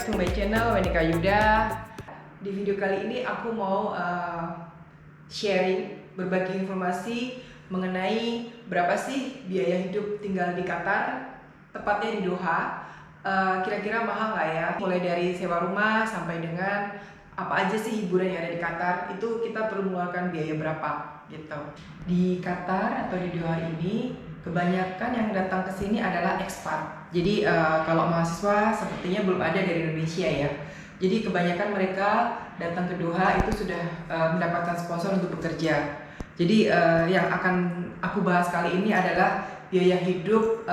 to my channel Wenika Yuda. Di video kali ini aku mau sharing, berbagi informasi mengenai berapa sih biaya hidup tinggal di Qatar, tepatnya di Doha. Kira-kira mahal nggak ya? Mulai dari sewa rumah sampai dengan apa aja sih hiburan yang ada di Qatar, itu kita perlu mengeluarkan biaya berapa gitu. Di Qatar atau di Doha ini kebanyakan yang datang ke sini adalah expat. Jadi kalau mahasiswa sepertinya belum ada dari Indonesia ya. Jadi kebanyakan mereka datang ke Doha itu sudah mendapatkan sponsor untuk bekerja. Jadi yang akan aku bahas kali ini adalah biaya hidup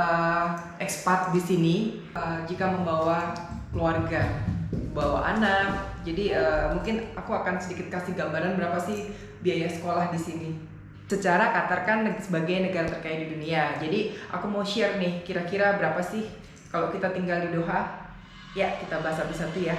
expat di sini jika membawa keluarga, bawa anak. Jadi mungkin aku akan sedikit kasih gambaran berapa sih biaya sekolah di sini. Secara Qatar kan sebagai negara terkaya di dunia. Jadi aku mau share nih kira-kira berapa sih kalau kita tinggal di Doha. Ya, kita bahas satu-satu ya.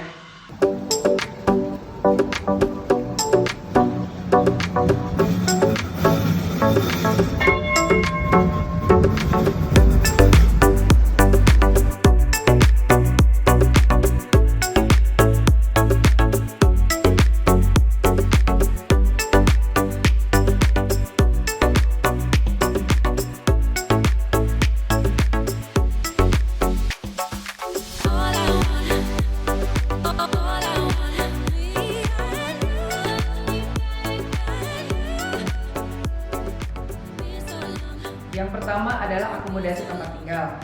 Yang pertama adalah akomodasi tempat tinggal.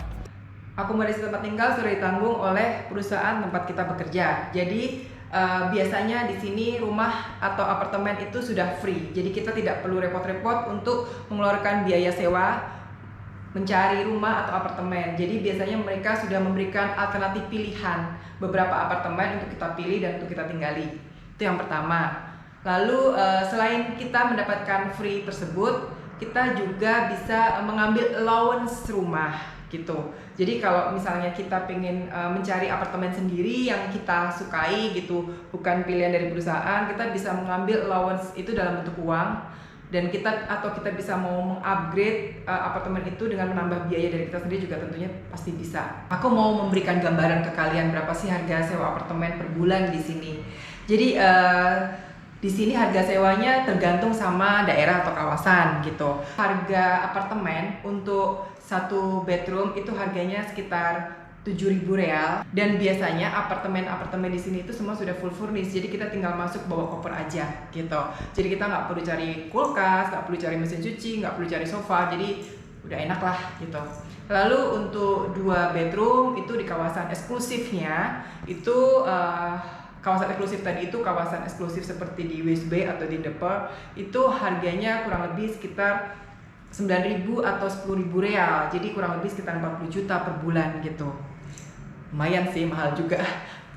Akomodasi tempat tinggal sudah ditanggung oleh perusahaan tempat kita bekerja. Jadi biasanya di sini rumah atau apartemen itu sudah free. Jadi kita tidak perlu repot-repot untuk mengeluarkan biaya sewa, mencari rumah atau apartemen. Jadi biasanya mereka sudah memberikan alternatif pilihan, beberapa apartemen untuk kita pilih dan untuk kita tinggali. Itu yang pertama. Lalu selain kita mendapatkan free tersebut, kita juga bisa mengambil allowance rumah gitu. Jadi kalau misalnya kita pengen mencari apartemen sendiri yang kita sukai gitu, bukan pilihan dari perusahaan, kita bisa mengambil allowance itu dalam bentuk uang, dan kita bisa mau mengupgrade apartemen itu dengan menambah biaya dari kita sendiri juga tentunya pasti bisa. Aku mau memberikan gambaran ke kalian berapa sih harga sewa apartemen per bulan di sini. Jadi di sini harga sewanya tergantung sama daerah atau kawasan gitu. Harga apartemen untuk satu bedroom itu harganya sekitar 7.000 real, dan biasanya apartemen di sini itu semua sudah full furnished. Jadi kita tinggal masuk bawa koper aja gitu. Jadi kita nggak perlu cari kulkas, nggak perlu cari mesin cuci, nggak perlu cari sofa. Jadi udah enak lah gitu. Lalu untuk 2 bedroom itu di kawasan eksklusifnya itu kawasan eksklusif tadi itu kawasan eksklusif seperti di West Bay atau di The Pearl, itu harganya kurang lebih sekitar 9.000 atau 10.000 real. Jadi kurang lebih sekitar 40 juta per bulan gitu. Lumayan sih, mahal juga.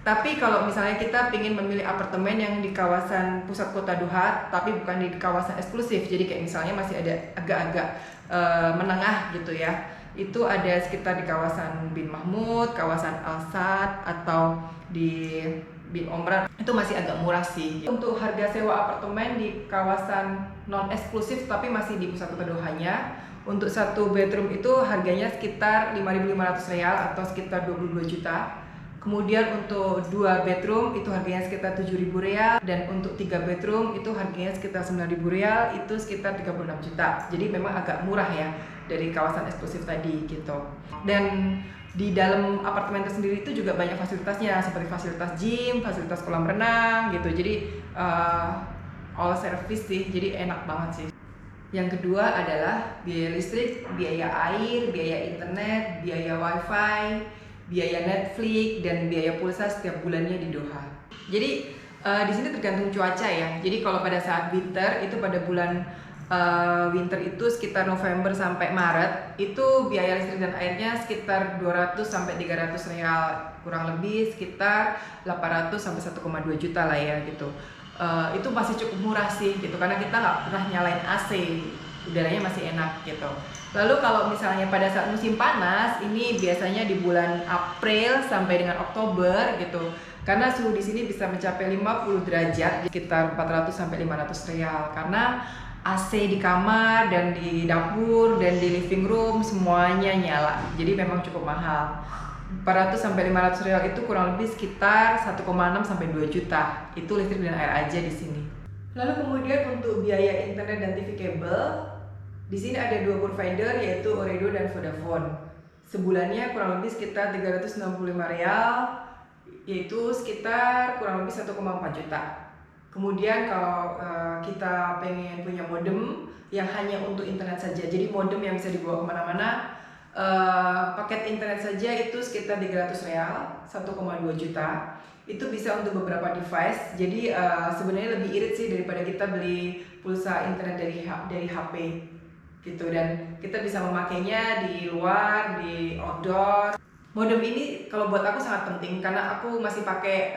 Tapi kalau misalnya kita ingin memilih apartemen yang di kawasan pusat kota Doha, tapi bukan di kawasan eksklusif, jadi kayak misalnya masih ada agak-agak menengah gitu ya, itu ada sekitar di kawasan Bin Mahmud, kawasan Al Saad, atau di Bin Omran, itu masih agak murah sih. Untuk harga sewa apartemen di kawasan non eksklusif tapi masih di pusat kota Dohanya, untuk satu bedroom itu harganya sekitar 5.500 real atau sekitar 22 juta. Kemudian untuk 2 bedroom itu harganya sekitar 7.000 real, dan untuk 3 bedroom itu harganya sekitar 9.000 real, itu sekitar 36 juta. Jadi memang agak murah ya dari kawasan eksklusif tadi gitu. Dan di dalam apartemen itu sendiri itu juga banyak fasilitasnya, seperti fasilitas gym, fasilitas kolam renang gitu. Jadi all service sih, jadi enak banget sih. Yang kedua adalah biaya listrik, biaya air, biaya internet, biaya wifi, biaya Netflix, dan biaya pulsa setiap bulannya di Doha. Jadi di sini tergantung cuaca ya. Jadi kalau pada saat winter itu pada bulan winter itu sekitar November sampai Maret, itu biaya listrik dan airnya sekitar 200 sampai 300 real, kurang lebih sekitar 800 sampai 1,2 juta lah ya gitu. Itu masih cukup murah sih gitu, karena kita nggak pernah nyalain AC, udaranya masih enak gitu. Lalu kalau misalnya pada saat musim panas, ini biasanya di bulan April sampai dengan Oktober gitu, karena suhu di sini bisa mencapai 50 derajat, sekitar 400 sampai 500 real, karena AC di kamar dan di dapur dan di living room semuanya nyala. Jadi memang cukup mahal. 400 sampai 500 real itu kurang lebih sekitar 1,6 sampai 2 juta. Itu listrik dan air aja di sini. Lalu kemudian untuk biaya internet dan TV kabel, di sini ada 2 provider yaitu Ooredoo dan Vodafone. Sebulannya kurang lebih sekitar 365 real, yaitu sekitar kurang lebih 1,4 juta. Kemudian kalau kita pengen punya modem yang hanya untuk internet saja, jadi modem yang bisa dibawa kemana-mana, paket internet saja itu sekitar 300 real, 1,2 juta. Itu bisa untuk beberapa device. Jadi sebenarnya lebih irit sih daripada kita beli pulsa internet dari HP gitu, dan kita bisa memakainya di luar, di outdoor. Modem ini kalau buat aku sangat penting karena aku masih pakai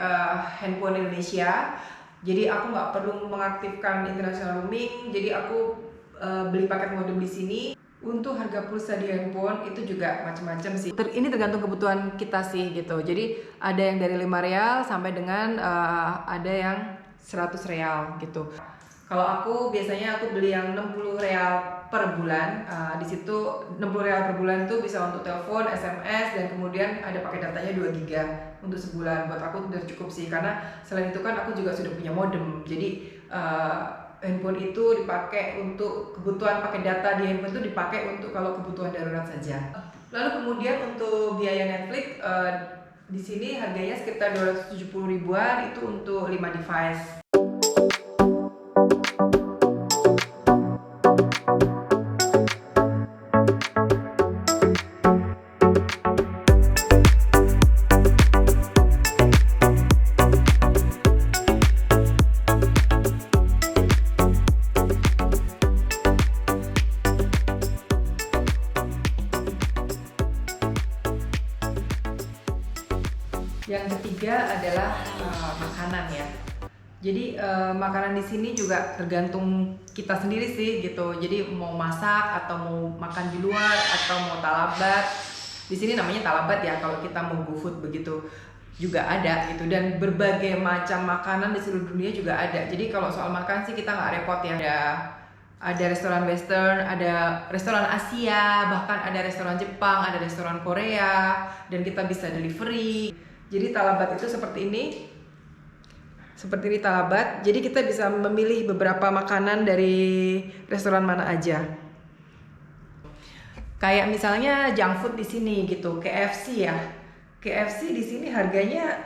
handphone Indonesia. Jadi aku nggak perlu mengaktifkan international roaming. Jadi aku beli paket modem di sini. Untuk harga pulsa di handphone itu juga macam-macam sih. Ini tergantung kebutuhan kita sih gitu. Jadi ada yang dari 5 real sampai dengan ada yang 100 real gitu. Kalau aku biasanya aku beli yang 60 real per bulan. Di situ 60 real per bulan itu bisa untuk telepon, SMS, dan kemudian ada pakai datanya 2 GB untuk sebulan. Buat aku udah cukup sih, karena selain itu kan aku juga sudah punya modem. Jadi handphone itu dipakai untuk kebutuhan pakai data di handphone itu dipakai untuk kalau kebutuhan darurat saja. Lalu kemudian untuk biaya Netflix di sini harganya sekitar 270 ribuan itu untuk 5 device. Yang ketiga adalah makanan ya. Jadi makanan di sini juga tergantung kita sendiri sih gitu. Jadi mau masak atau mau makan di luar atau mau talabat. Di sini namanya talabat ya kalau kita mau GoFood begitu juga ada gitu, dan berbagai macam makanan di seluruh dunia juga ada. Jadi kalau soal makan sih kita nggak repot ya. Ada restoran Western, ada restoran Asia, bahkan ada restoran Jepang, ada restoran Korea, dan kita bisa delivery. Jadi talabat itu seperti ini talabat. Jadi kita bisa memilih beberapa makanan dari restoran mana aja. Kayak misalnya junk food di sini gitu, KFC ya. KFC di sini harganya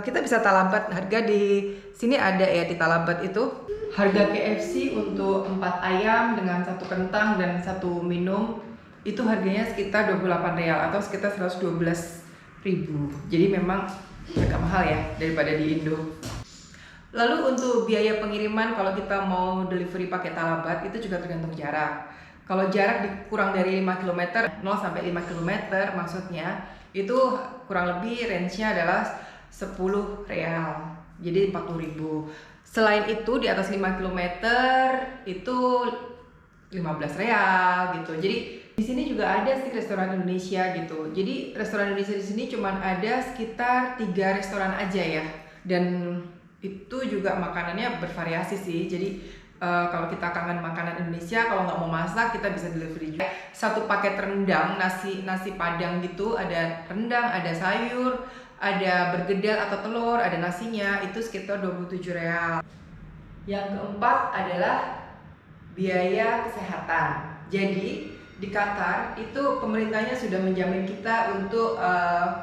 kita bisa talabat. Harga di sini ada ya di talabat itu. Harga KFC untuk 4 ayam dengan 1 kentang dan 1 minum itu harganya sekitar 28 real atau sekitar 112 ribu. Jadi memang agak mahal ya daripada di Indo. Lalu untuk biaya pengiriman kalau kita mau delivery pakai talabat itu juga tergantung jarak. Kalau jarak kurang dari 5 km, 0 sampai 5 km maksudnya, itu kurang lebih range-nya adalah 10 real. Jadi 40 ribu. Selain itu di atas 5 km itu 15 real gitu. Jadi di sini juga ada sih restoran Indonesia gitu. Jadi restoran Indonesia di sini cuma ada sekitar 3 restoran aja ya. Dan itu juga makanannya bervariasi sih. Jadi kalau kita kangen makanan Indonesia, kalau nggak mau masak kita bisa delivery juga. 1 paket rendang, nasi padang gitu, ada rendang, ada sayur, ada bergedel atau telur, ada nasinya, itu sekitar 27 real. Yang keempat adalah biaya kesehatan. Jadi di Qatar itu pemerintahnya sudah menjamin kita untuk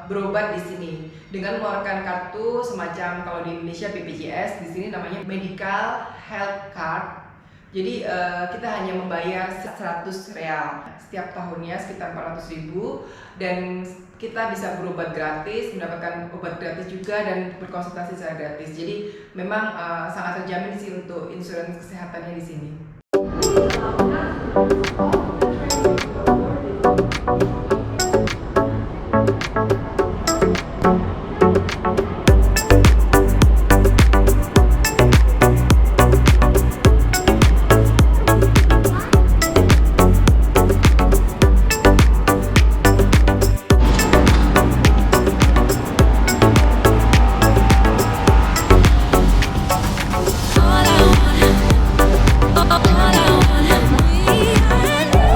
berobat di sini dengan mengeluarkan kartu semacam kalau di Indonesia BPJS, di sini namanya Medical Health Card. Jadi kita hanya membayar 100 real setiap tahunnya, sekitar 400 ribu, dan kita bisa berobat gratis, mendapatkan obat gratis juga, dan berkonsultasi secara gratis. Jadi memang sangat terjamin sih untuk insurans kesehatannya di sini. All I want, we had.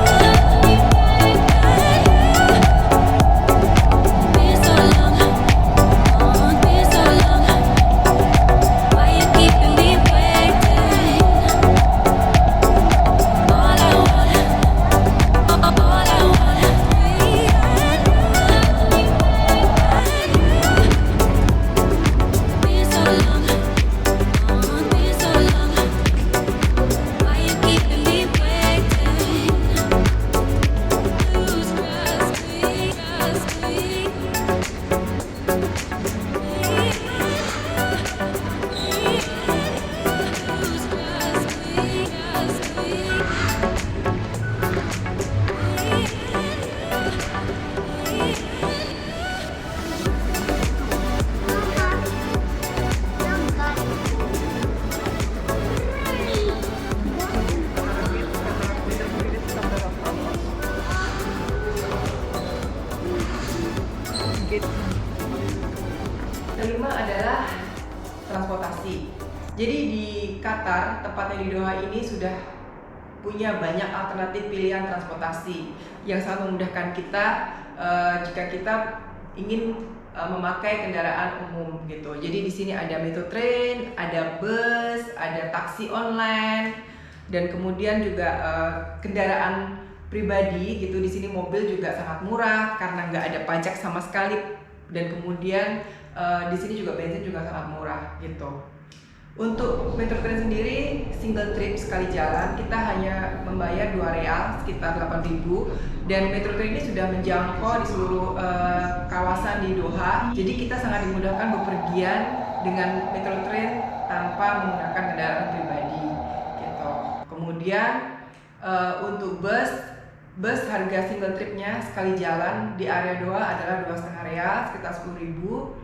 Kelima adalah transportasi. Jadi di Qatar, tepatnya di Doha ini sudah punya banyak alternatif pilihan transportasi yang sangat memudahkan kita jika kita ingin memakai kendaraan umum gitu. Jadi di sini ada metro train, ada bus, ada taksi online, dan kemudian juga kendaraan pribadi gitu. Di sini mobil juga sangat murah karena nggak ada pajak sama sekali, dan kemudian di sini juga bensin juga sangat murah gitu. Untuk metro train sendiri single trip sekali jalan kita hanya membayar 2 real sekitar 8.000, dan metro train ini sudah menjangkau di seluruh kawasan di Doha. Jadi kita sangat dimudahkan bepergian dengan metro train tanpa menggunakan kendaraan pribadi gitu. Kemudian untuk bus harga single tripnya sekali jalan di area Doha adalah 2,5 real sekitar 10.000.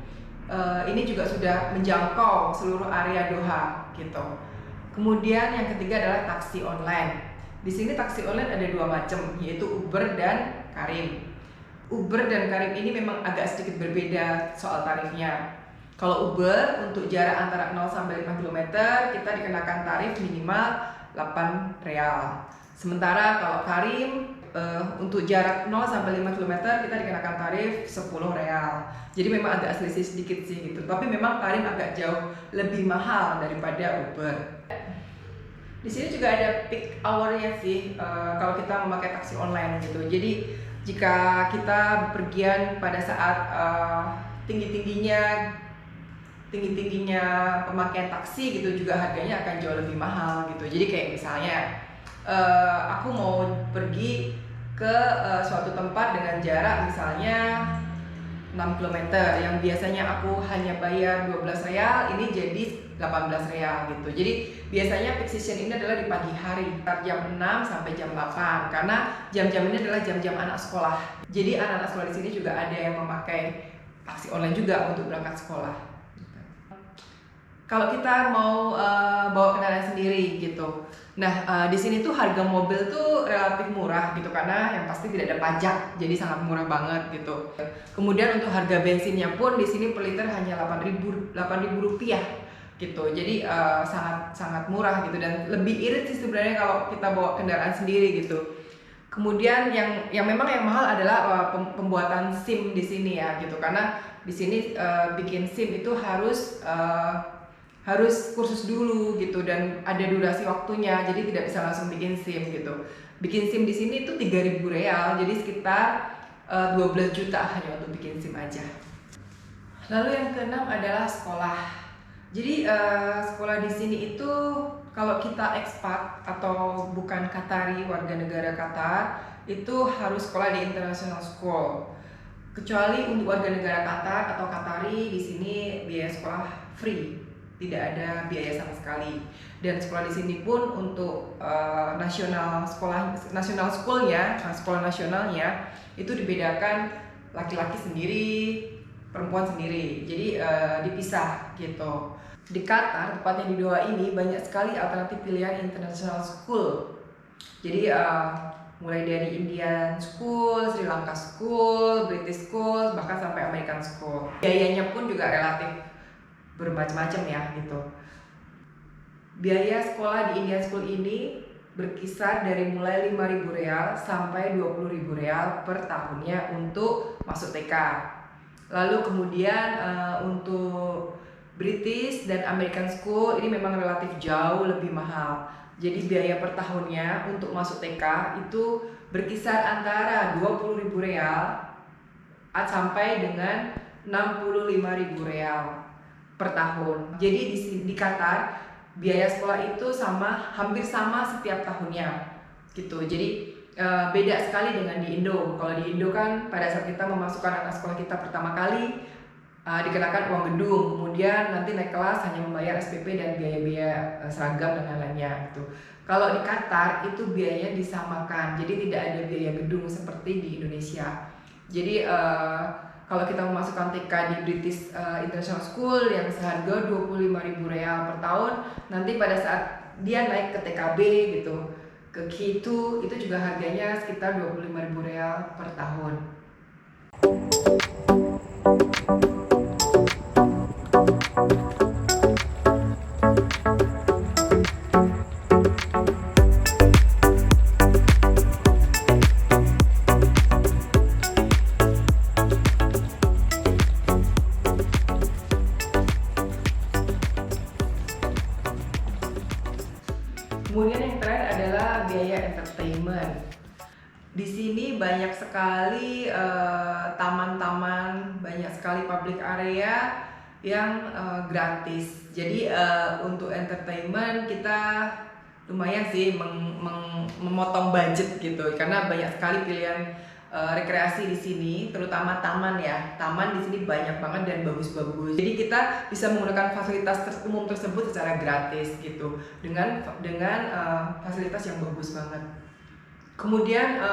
Ini juga sudah menjangkau seluruh area Doha gitu. Kemudian yang ketiga adalah taksi online. Di sini taksi online ada 2 macam, yaitu Uber dan Careem. Uber dan Careem ini memang agak sedikit berbeda soal tarifnya. Kalau Uber untuk jarak antara 0 sampai 5 km kita dikenakan tarif minimal 8 real. Sementara kalau Careem untuk jarak 0 sampai 5 km kita dikenakan tarif 10 real. Jadi memang agak selisih sedikit sih gitu. Tapi memang Careem agak jauh lebih mahal daripada Uber. Di sini juga ada peak hour-nya sih kalau kita memakai taksi online gitu. Jadi jika kita bepergian pada saat tinggi-tingginya pemakaian taksi gitu, juga harganya akan jauh lebih mahal gitu. Jadi kayak misalnya aku mau pergi ke suatu tempat dengan jarak misalnya 6 km yang biasanya aku hanya bayar 12 real, ini jadi 18 real gitu. Jadi biasanya peak season ini adalah di pagi hari, jam 6 sampai jam 8, karena jam-jam ini adalah jam-jam anak sekolah. Jadi anak-anak sekolah di sini juga ada yang memakai taksi online juga untuk berangkat sekolah. Kalau kita mau bawa kendaraan sendiri gitu, nah di sini tuh harga mobil tuh relatif murah gitu karena yang pasti tidak ada pajak, jadi sangat murah banget gitu. Kemudian untuk harga bensinnya pun di sini per liter hanya 8.000 rupiah gitu, jadi sangat murah gitu, dan lebih irit sih sebenarnya kalau kita bawa kendaraan sendiri gitu. Kemudian yang memang yang mahal adalah pembuatan SIM di sini ya gitu, karena di sini bikin SIM itu harus kursus dulu gitu, dan ada durasi waktunya, jadi tidak bisa langsung bikin SIM gitu. Bikin SIM di sini itu 3.000 real, jadi sekitar 12 juta hanya untuk bikin SIM aja. Lalu yang keenam adalah sekolah. Jadi sekolah di sini itu kalau kita ekspat atau bukan Qatari, warga negara Qatar, itu harus sekolah di international school. Kecuali untuk warga negara Qatar atau Qatari, di sini biaya sekolah free, tidak ada biaya sama sekali. Dan sekolah di sini pun untuk nasional schoolnya, sekolah nasionalnya itu dibedakan laki-laki sendiri, perempuan sendiri. Jadi dipisah gitu. Di Qatar, tepatnya di Doha ini, banyak sekali alternatif pilihan international school. Jadi mulai dari Indian School, Sri Lanka School, British School, bahkan sampai American School. Biayanya pun juga relatif bermacam-macam ya gitu. Biaya sekolah di Indian School ini berkisar dari mulai 5.000 real sampai 20.000 real per tahunnya untuk masuk TK. Lalu kemudian untuk British dan American School ini memang relatif jauh lebih mahal. Jadi biaya per tahunnya untuk masuk TK itu berkisar antara 20.000 real sampai dengan 65.000 real per tahun. Jadi di Qatar biaya sekolah itu hampir sama setiap tahunnya gitu. Jadi beda sekali dengan di Indo. Kalau di Indo kan pada saat kita memasukkan anak sekolah kita pertama kali, dikenakan uang gedung, kemudian nanti naik kelas hanya membayar SPP dan biaya-biaya seragam dan lain-lainnya gitu. Kalau di Qatar itu biayanya disamakan, jadi tidak ada biaya gedung seperti di Indonesia. Jadi kalau kita memasukkan TK di British International School yang seharga 25.000 real per tahun, nanti pada saat dia naik ke TKB gitu, ke K2 itu juga harganya sekitar 25.000 real per tahun. Kemudian yang terakhir adalah biaya entertainment. Di sini banyak sekali taman-taman, banyak sekali public area yang gratis. Jadi untuk entertainment kita lumayan sih memotong budget gitu, karena banyak sekali pilihan rekreasi di sini, terutama taman ya. Taman di sini banyak banget dan bagus-bagus. Jadi kita bisa menggunakan fasilitas umum tersebut secara gratis gitu, dengan fasilitas yang bagus banget. Kemudian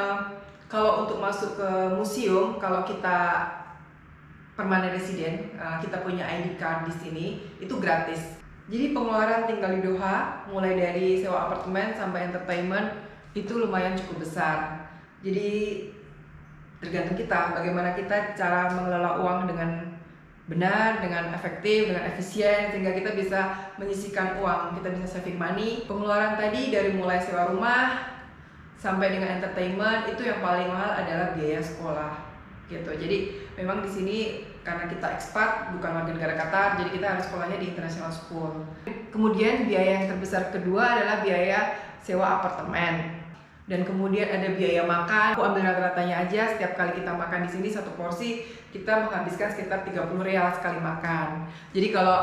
kalau untuk masuk ke museum, kalau kita permanent resident, kita punya ID card di sini, itu gratis. Jadi pengeluaran tinggal di Doha, mulai dari sewa apartemen sampai entertainment, itu lumayan cukup besar. Jadi tergantung kita, bagaimana kita cara mengelola uang dengan benar, dengan efektif, dengan efisien, sehingga kita bisa menyisihkan uang, kita bisa saving money. Pengeluaran tadi dari mulai sewa rumah sampai dengan entertainment, itu yang paling mahal adalah biaya sekolah gitu. Jadi memang di sini karena kita expat, bukan warga negara Qatar, jadi kita harus sekolahnya di international school. Kemudian biaya yang terbesar kedua adalah biaya sewa apartemen. Dan kemudian ada biaya makan. Aku ambil rata-ratanya aja, setiap kali kita makan di sini satu porsi kita menghabiskan sekitar 30 real sekali makan. Jadi kalau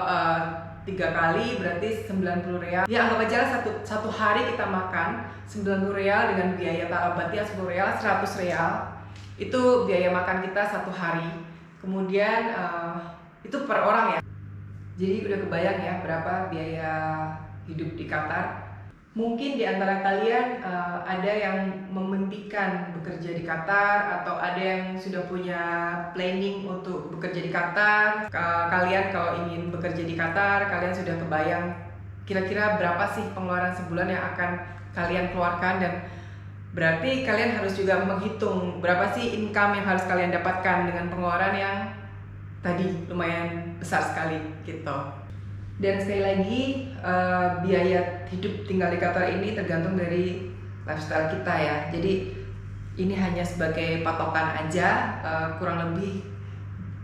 3 kali berarti 90 real. Ya anggap aja satu hari kita makan 90 real dengan biaya talabatnya 10 real, 100 real. Itu biaya makan kita satu hari. Kemudian itu per orang ya. Jadi udah kebayang ya berapa biaya hidup di Qatar. Mungkin di antara kalian ada yang memimpikan bekerja di Qatar, atau ada yang sudah punya planning untuk bekerja di Qatar. Kalian kalau ingin bekerja di Qatar, kalian sudah kebayang kira-kira berapa sih pengeluaran sebulan yang akan kalian keluarkan, dan berarti kalian harus juga menghitung berapa sih income yang harus kalian dapatkan dengan pengeluaran yang tadi lumayan besar sekali gitu. Dan sekali lagi biaya hidup tinggal di Qatar ini tergantung dari lifestyle kita ya. Jadi ini hanya sebagai patokan aja, kurang lebih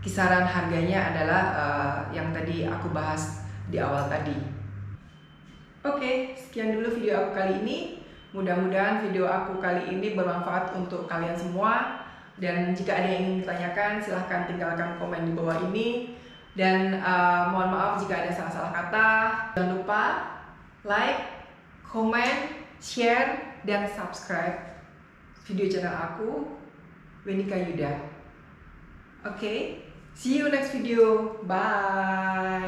kisaran harganya adalah yang tadi aku bahas di awal tadi. Oke, sekian dulu video aku kali ini. Mudah-mudahan video aku kali ini bermanfaat untuk kalian semua. Dan jika ada yang ingin ditanyakan, silahkan tinggalkan komen di bawah ini. Dan mohon maaf jika ada salah-salah kata. Jangan lupa like, comment, share, dan subscribe video channel aku, Wenika Yuda. Oke, see you next video. Bye.